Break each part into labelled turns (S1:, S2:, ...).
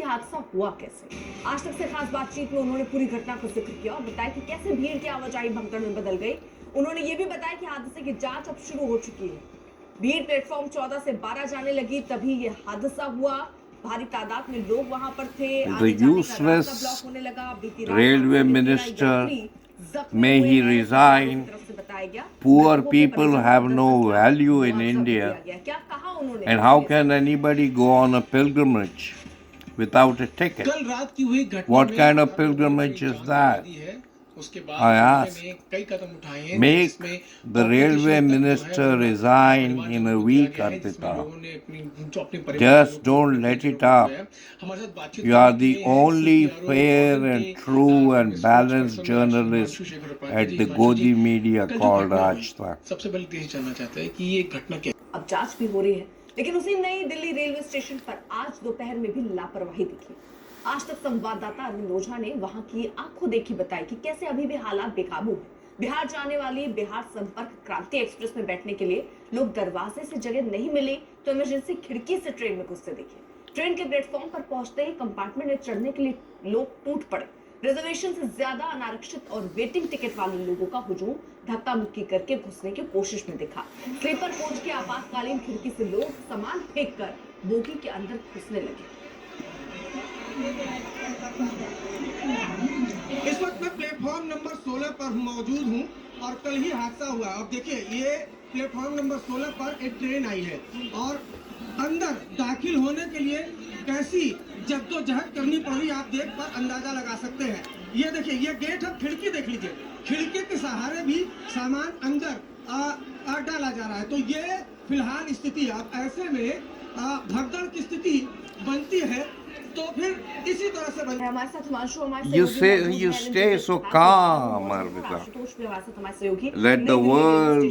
S1: हादसा हुआ कैसे। आज तक से खास बातचीत में उन्होंने पूरी घटना का जिक्र किया और बताया कि कैसे भीड़ की आवाजाही भगदड़ में बदल गई। उन्होंने ये भी बताया कि हादसे की जांच अब शुरू हो चुकी है। भीड़ प्लेटफॉर्म 14 से 12 जाने लगी, तभी ये हादसा हुआ। भारी तादाद में लोग वहां पर थे, आने जाने का रास्ता ब्लॉक होने लगा। बीती रात
S2: railway minister, may he resign. Poor people have no value in India. And how can anybody go on a pilgrimage without a ticket? What kind of pilgrimage is that? I ask, make the railway minister resign in a week, Arpita. Just don't let it up. You are the only fair and true and balanced journalist at the Godi media called Raj Tak.
S1: अब जांच भी हो रही है, लेकिन उसी नई Delhi railway station पर आज दोपहर में भी लापरवाही दिखी। आज तक संवाददाता अरविंद ओझा ने वहां की आंखों देखी बताई कि कैसे अभी भी हालात बेकाबू हैं। बिहार जाने वाली बिहार संपर्क क्रांति एक्सप्रेस में बैठने के लिए लोग दरवाजे से जगह नहीं मिली तो इमरजेंसी खिड़की से ट्रेन में घुसते दिखे। ट्रेन के प्लेटफॉर्म पर पहुंचते ही कंपार्टमेंट में चढ़ने के लिए लोग टूट पड़े। रिजर्वेशन से ज्यादा अनारक्षित और वेटिंग टिकट वाले लोगों का हुजूम धक्का मुक्की करके घुसने की कोशिश में दिखा। स्लीपर कोच की आपातकालीन खिड़की से लोग सामान फेंक कर बोगी के अंदर घुसने लगे।
S3: इस वक्त मैं प्लेटफॉर्म नंबर 16 पर मौजूद हूं और कल ही हादसा हुआ। अब देखिए, ये प्लेटफॉर्म नंबर 16 पर एक ट्रेन आई है और अंदर दाखिल होने के लिए कैसी जद्दोजहद करनी पड़ी, आप देख कर अंदाजा लगा सकते हैं। ये देखिए, ये गेट है, खिड़की देख लीजिए, खिड़की के सहारे भी सामान अंदर डाला जा रहा है। तो ये फिलहाल स्थिति, अब ऐसे में भगदड़ की स्थिति बनती है तो फिर इसी तरह से बनती है।
S1: हमारे साथ हिमांशु, हमारे
S2: You stay so calm, Arpita. Let the world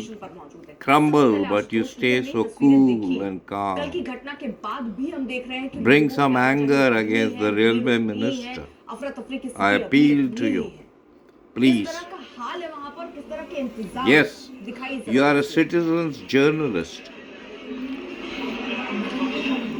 S2: crumble, but you stay so cool and calm.
S1: कल की घटना के बाद भी हम देख रहे हैं कि
S2: Bring some anger against the railway minister. I appeal to you. Please.
S1: किस तरह का हाल है वहां पर, किस तरह के इंतजाम
S2: Yes,
S1: दिखाई
S2: you are a citizen's journalist.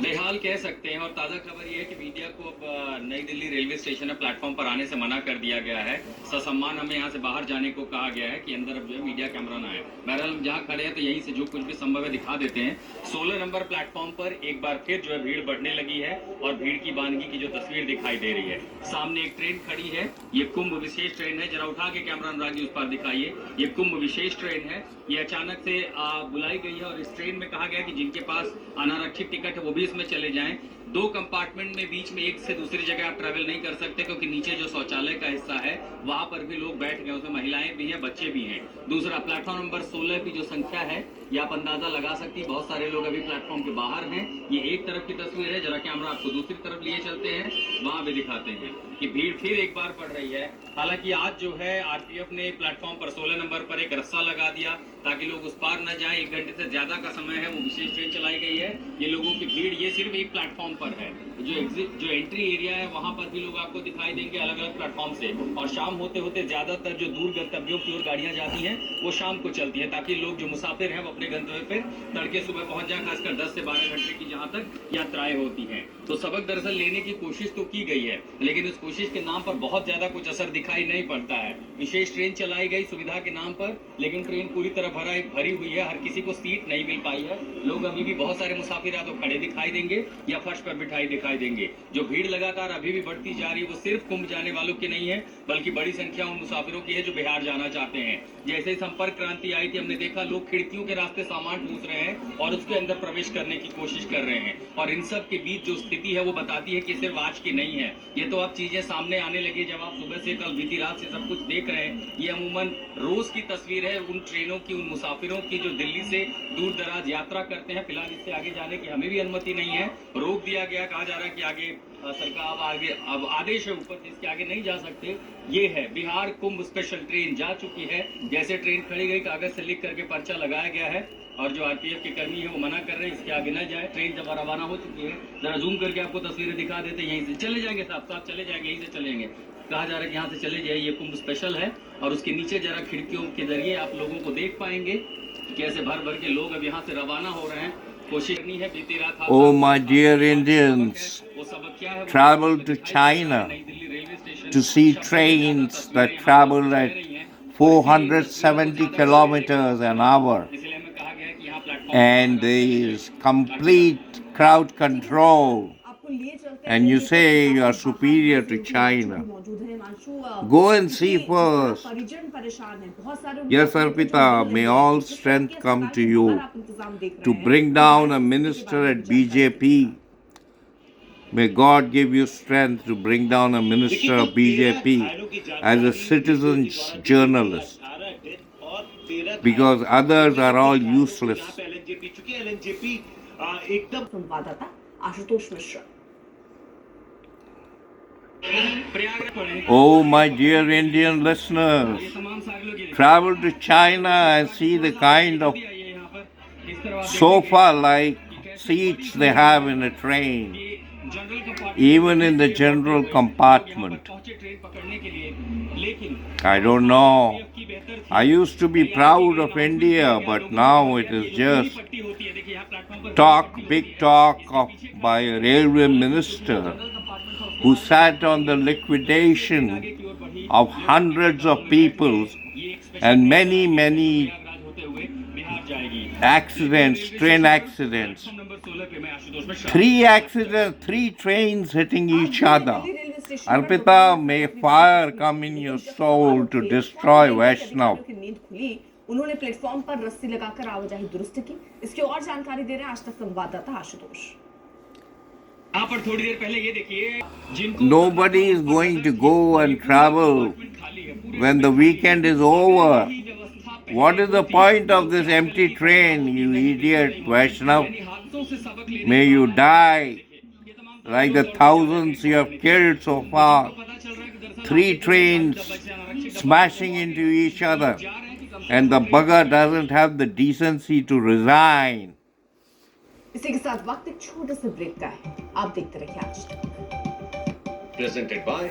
S4: बेहाल कह सकते हैं। और ताज़ा खबर ये है कि मीडिया को अब नई दिल्ली रेलवे स्टेशन में प्लेटफॉर्म पर आने से मना कर दिया गया है। ससम्मान हमें यहाँ से बाहर जाने को कहा गया है कि अंदर अब जो है मीडिया कैमरा ना आए। बहरहाल हम जहाँ खड़े हैं तो यहीं से जो कुछ भी संभव है दिखा देते हैं। 16 नंबर प्लेटफॉर्म पर एक बार फिर जो है भीड़ बढ़ने लगी है और भीड़ की बानगी की जो तस्वीर दिखाई दे रही है। सामने एक ट्रेन खड़ी है, ये कुंभ विशेष ट्रेन है। जरा उठा के कैमरा अनुराग जी उस पर दिखाइए। ये कुंभ विशेष ट्रेन है, ये अचानक से बुलाई गई है और इस ट्रेन में कहा गया कि जिनके पास अनारक्षित टिकट है वो भी इसमें चले जाएं। 2 कंपार्टमेंट में बीच में एक से दूसरी जगह आप ट्रैवल नहीं कर सकते क्योंकि नीचे जो शौचालय का हिस्सा है वहां पर भी लोग बैठ गए, उसमें महिलाएं भी हैं, बच्चे भी हैं। दूसरा, प्लेटफॉर्म नंबर 16 की जो संख्या है ये आप अंदाजा लगा सकती है, बहुत सारे लोग अभी प्लेटफॉर्म के बाहर हैं। ये एक तरफ की तस्वीर है, जरा कैमरा आपको दूसरी तरफ लिए चलते हैं, वहां भी दिखाते हैं कि भीड़ फिर एक बार बढ़ रही है। हालांकि आज जो है आरपीएफ ने प्लेटफॉर्म पर 16 नंबर पर एक रस्सा लगा दिया ताकि लोग उस पार न जाएं। 1 घंटे से ज्यादा का समय है, वो विशेष ट्रेन चलाई गई है। ये लोगों की भीड़ ये सिर्फ एक प्लेटफॉर्म पर है, जो एंट्री एरिया है वहां पर भी लोग आपको दिखाई देंगे अलग अलग प्लेटफॉर्म से। और शाम होते होते ज्यादातर जो दूर गंतव्यों की ओर गाड़ियां जाती हैं वो शाम को चलती हैं ताकि लोग जो मुसाफिर हैं वो अपने गंतव्य पे तड़के सुबह पहुंच जाए, खासकर 10 से 12 घंटे की जहां तक यात्राएं होती हैं। तो सबक दरअसल लेने की कोशिश तो की गई है, लेकिन उस कोशिश के नाम पर बहुत ज्यादा कुछ असर दिखाई नहीं पड़ता है। विशेष ट्रेन चलाई गई सुविधा के नाम पर, लेकिन ट्रेन पूरी तरह भरी हुई है, हर किसी को सीट नहीं मिल पाई है। लोग अभी भी बहुत सारे मुसाफिर या तो खड़े दिखाई देंगे या फर्श पर बिठाई दिखाई देंगे। जो भीड़ लगातार अभी भी बढ़ती जा रही है वो सिर्फ कुंभ जाने वालों की नहीं है, बल्कि बड़ी संख्या उन मुसाफिरों की है जो बिहार जाना चाहते हैं। जैसे संपर्क क्रांति आई थी, हमने देखा लोग खिड़कियों के रास्ते सामान ठूस रहे हैं और उसके अंदर प्रवेश करने की कोशिश कर रहे हैं। और इन सब के बीच जो स्थिति है वो बताती है कि सिर्फ आज की नहीं है, ये तो अब चीजें सामने आने लगी जब आप सुबह से कल बीती रात से सब कुछ देख रहे हैं। ये अमूमन रोज की तस्वीर है उन ट्रेनों की, उन मुसाफिरों की जो दिल्ली से दूर दराज यात्रा करते हैं। फिलहाल इससे आगे जाने की हमें भी अनुमति नहीं है, रोक दिया गया, कहा जा रहा है कि आगे सरकार अब आदेश है ऊपर से, इसके आगे नहीं जा सकते। ये है बिहार कुंभ स्पेशल ट्रेन जा चुकी है। जैसे ट्रेन खड़ी गई कागज से लिख करके पर्चा लगाया गया है और जो आरपीएफ के कर्मी है वो मना कर रहे हैं इसके आगे न जाए। ट्रेन जब रवाना हो चुकी है, जरा जूम करके आपको तस्वीरें दिखा देते हैं। यहीं से चले जाएंगे साहब चले जाएंगे, यहीं से चलेंगे। कहा जा रहा है कि यहाँ से चले जाइए, ये कुंभ स्पेशल है। और उसके नीचे जरा खिड़कियों के जरिए आप लोगों को देख पाएंगे कैसे भर भर के लोग अब यहाँ से रवाना हो रहे हैं। कोशिश करनी है बीती रात।
S2: Oh my dear Indians,
S4: क्या है वो
S2: travel to China
S4: नई Delhi railway station
S2: to see trains that travel at 470 kilometers an hour,
S4: इसलिए हमें कहा गया है कि यहाँ platform
S2: and there is complete crowd control,
S1: आपको लिए चलते
S2: and you say you are superior to China. Go and see first.
S1: परिजन परेशान है, बहुत सारे
S2: Yes, Arpita, may all strength come to you to bring down a minister at BJP. May God give you strength to bring down a minister of BJP as a citizen's journalist, because others are all useless.
S1: संवाददाता आशुतोष मिश्रा।
S4: प्रयागराज पड़े
S2: Oh, my dear Indian listeners,
S4: ये तमाम सारे लोग ये
S2: travel to China and see the kind of
S4: देखिए ये यहाँ पर इस तरह आप
S2: sofa-like seats they have in a train,
S4: general compartment
S2: even in the general compartment.
S4: पहुंचे ट्रेन पकड़ने के लिए लेकिन
S2: I don't know.
S4: की बेहतर थी
S2: I used to be proud of India, but now it is just
S4: पट्टी होती है देखिए यहाँ प्लेटफॉर्म पर
S2: talk, big talk by a railway minister who sat on the liquidation of hundreds of people and many, many
S4: Prayagraj होते हुए बिहार जाएगी
S2: accidents, train accidents.
S4: Number 16 पे मैं Ashutosh Mishra
S2: 3 accidents, 3 trains hitting each other. Arpita, may fire come in your soul to destroy Vaishnav.
S1: नींद खुली, उन्होंने platform पर रस्सी लगाकर आवाजाही दुरुस्त की। इसकी और जानकारी दे रहे हैं आज तक संवाददाता आशुतोष।
S4: यहाँ पर थोड़ी देर पहले ये देखिए जिनको
S2: Nobody is going to go and travel
S4: खाली है पूरे
S2: when the weekend is over. What is the point of this empty train, you idiot Vaishnav?
S4: हादसों से सबक लेने
S2: May you die
S4: ये तमाम
S2: like the thousands you have killed so far.
S4: पता चल रहा है कि दरअसल
S2: 3 trains smashing into each other, and the bugger doesn't have the decency to resign.
S1: इसी के साथ वक्त एक छोटे से ब्रेक का है। आप देखते रहिए आज तक।
S5: Presented by